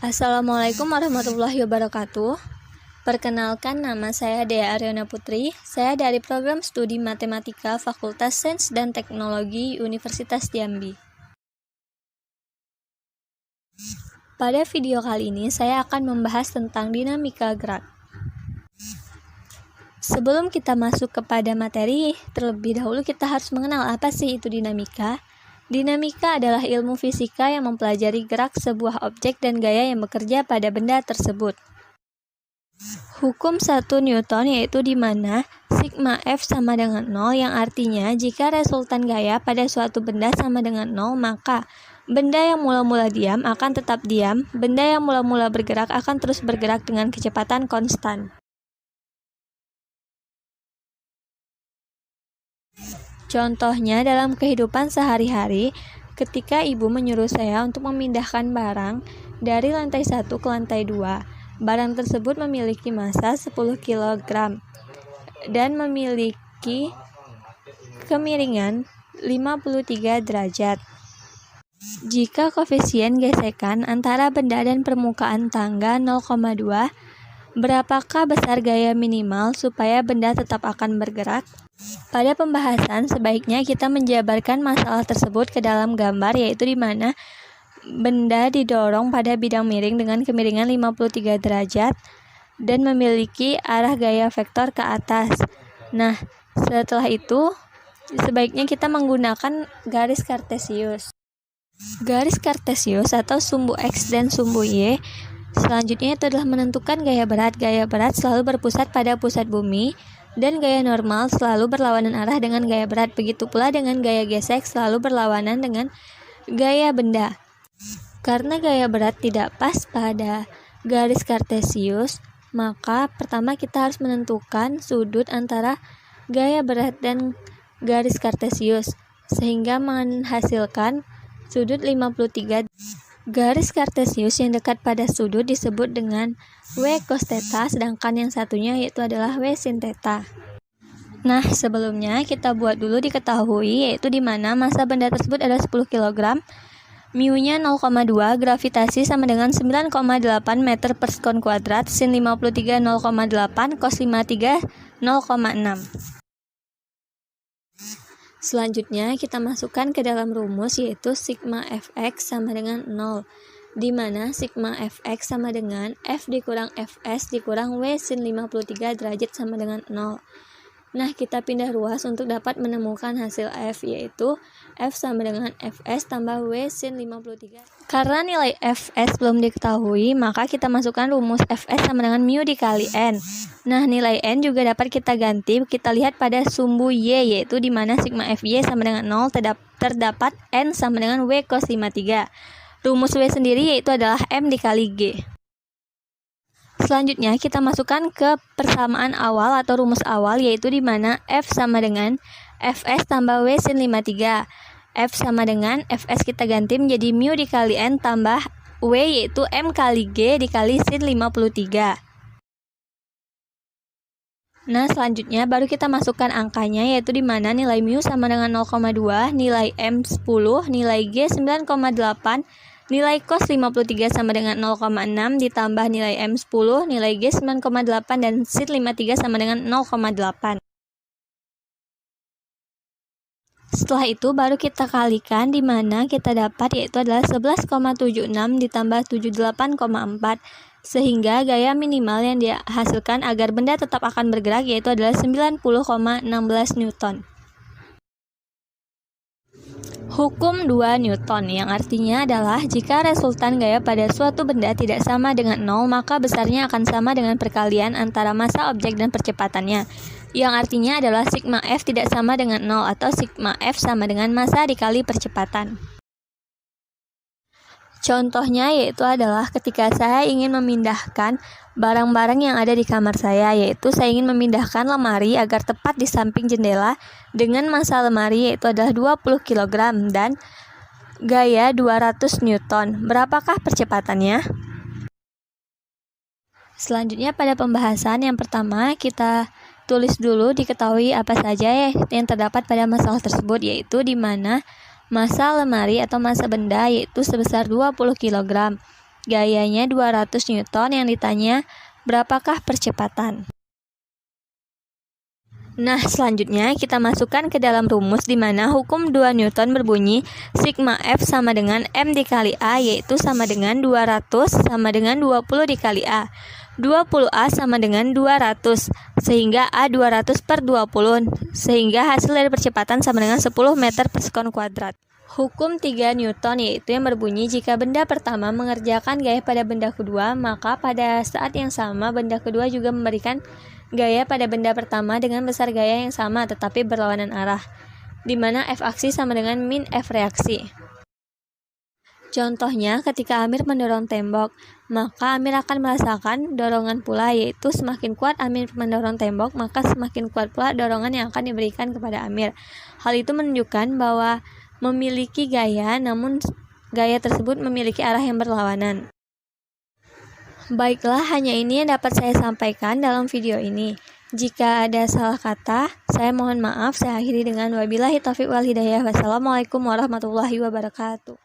Assalamualaikum warahmatullahi wabarakatuh. Perkenalkan, nama saya Dea Ariana Putri. Saya dari Program Studi Matematika Fakultas Sains dan Teknologi Universitas Jambi. Pada video kali ini, saya akan membahas tentang dinamika gerak. Sebelum kita masuk kepada materi, terlebih dahulu kita harus mengenal apa sih itu dinamika. Dinamika adalah ilmu fisika yang mempelajari gerak sebuah objek dan gaya yang bekerja pada benda tersebut. Hukum 1 Newton yaitu di mana sigma F sama dengan 0, yang artinya jika resultan gaya pada suatu benda sama dengan 0, maka benda yang mula-mula diam akan tetap diam, benda yang mula-mula bergerak akan terus bergerak dengan kecepatan konstan. Contohnya dalam kehidupan sehari-hari, ketika ibu menyuruh saya untuk memindahkan barang dari lantai 1 ke lantai 2, barang tersebut memiliki massa 10 kg dan memiliki kemiringan 53 derajat. Jika koefisien gesekan antara benda dan permukaan tangga 0,2, berapakah besar gaya minimal supaya benda tetap akan bergerak? Pada pembahasan, sebaiknya kita menjabarkan masalah tersebut ke dalam gambar, yaitu di mana benda didorong pada bidang miring dengan kemiringan 53 derajat dan memiliki arah gaya vektor ke atas. Nah, setelah itu, sebaiknya kita menggunakan garis kartesius. Garis kartesius atau sumbu X dan sumbu Y selanjutnya itu adalah menentukan gaya berat. Gaya berat selalu berpusat pada pusat bumi, dan gaya normal selalu berlawanan arah dengan gaya berat. Begitu pula dengan gaya gesek selalu berlawanan dengan gaya benda. Karena gaya berat tidak pas pada garis kartesius, maka pertama kita harus menentukan sudut antara gaya berat dan garis kartesius, sehingga menghasilkan sudut 53. Garis kartesius yang dekat pada sudut disebut dengan W cos theta, sedangkan yang satunya yaitu adalah W sin theta. Nah, sebelumnya kita buat dulu diketahui, yaitu di mana massa benda tersebut adalah 10 kg, mu-nya 0,2, gravitasi sama dengan 9,8 meter per sekon kuadrat, sin 53 0,8, cos 53 0,6. Selanjutnya kita masukkan ke dalam rumus, yaitu sigma fx sama dengan 0, di mana sigma fx sama dengan f dikurang fs dikurang w sin 53 derajat sama dengan 0. Nah, kita pindah ruas untuk dapat menemukan hasil f, yaitu f sama dengan fs tambah w sin 53. Karena nilai fs belum diketahui, maka kita masukkan rumus fs sama dengan mu dikali n. Nah, nilai n juga dapat kita ganti. Kita lihat pada sumbu y, yaitu di mana sigma fy sama dengan 0, terdapat n sama dengan w cos 53. Rumus w sendiri yaitu adalah m dikali g. Selanjutnya kita masukkan ke persamaan awal atau rumus awal, yaitu di mana f sama dengan fs tambah w sin 53. F sama dengan fs kita ganti menjadi mu dikali n tambah w, yaitu m kali g dikali sin 53. Nah, selanjutnya baru kita masukkan angkanya, yaitu di mana nilai mu sama dengan 0,2, nilai m 10, nilai g 9,8, nilai cos 53 sama dengan 0,6 ditambah nilai m 10, nilai g 9,8 dan sin 53 sama dengan 0,8. Setelah itu baru kita kalikan, di mana kita dapat yaitu adalah 11,76 ditambah 78,4, sehingga gaya minimal yang dihasilkan agar benda tetap akan bergerak yaitu adalah 90,16 Newton. Hukum 2 Newton, yang artinya adalah jika resultan gaya pada suatu benda tidak sama dengan 0, maka besarnya akan sama dengan perkalian antara massa objek dan percepatannya, yang artinya adalah sigma F tidak sama dengan 0 atau sigma F sama dengan massa dikali percepatan. Contohnya yaitu adalah ketika saya ingin memindahkan barang-barang yang ada di kamar saya, yaitu saya ingin memindahkan lemari agar tepat di samping jendela dengan massa lemari yaitu adalah 20 kg dan gaya 200 Newton. Berapakah percepatannya? Selanjutnya pada pembahasan yang pertama kita tulis dulu diketahui apa saja yang terdapat pada masalah tersebut, yaitu di mana massa lemari atau massa benda yaitu sebesar 20 kg. gayanya 200 Newton, yang ditanya berapakah percepatan. Nah, selanjutnya kita masukkan ke dalam rumus di mana hukum 2 Newton berbunyi sigma F sama dengan M dikali A, yaitu sama dengan 200 sama dengan 20 dikali A. 20A sama dengan 200, sehingga A 200 per 20, sehingga hasil dari percepatan sama dengan 10 meter per sekon kuadrat. Hukum 3 Newton yaitu yang berbunyi jika benda pertama mengerjakan gaya pada benda kedua, maka pada saat yang sama benda kedua juga memberikan gaya pada benda pertama dengan besar gaya yang sama tetapi berlawanan arah, di mana F aksi sama dengan min F reaksi. Contohnya, ketika Amir mendorong tembok, maka Amir akan merasakan dorongan pula, yaitu semakin kuat Amir mendorong tembok, maka semakin kuat pula dorongan yang akan diberikan kepada Amir. Hal itu menunjukkan bahwa memiliki gaya, namun gaya tersebut memiliki arah yang berlawanan. Baiklah, hanya ini yang dapat saya sampaikan dalam video ini. Jika ada salah kata, saya mohon maaf. Saya akhiri dengan wabillahi taufiq wal hidayah. Wassalamualaikum warahmatullahi wabarakatuh.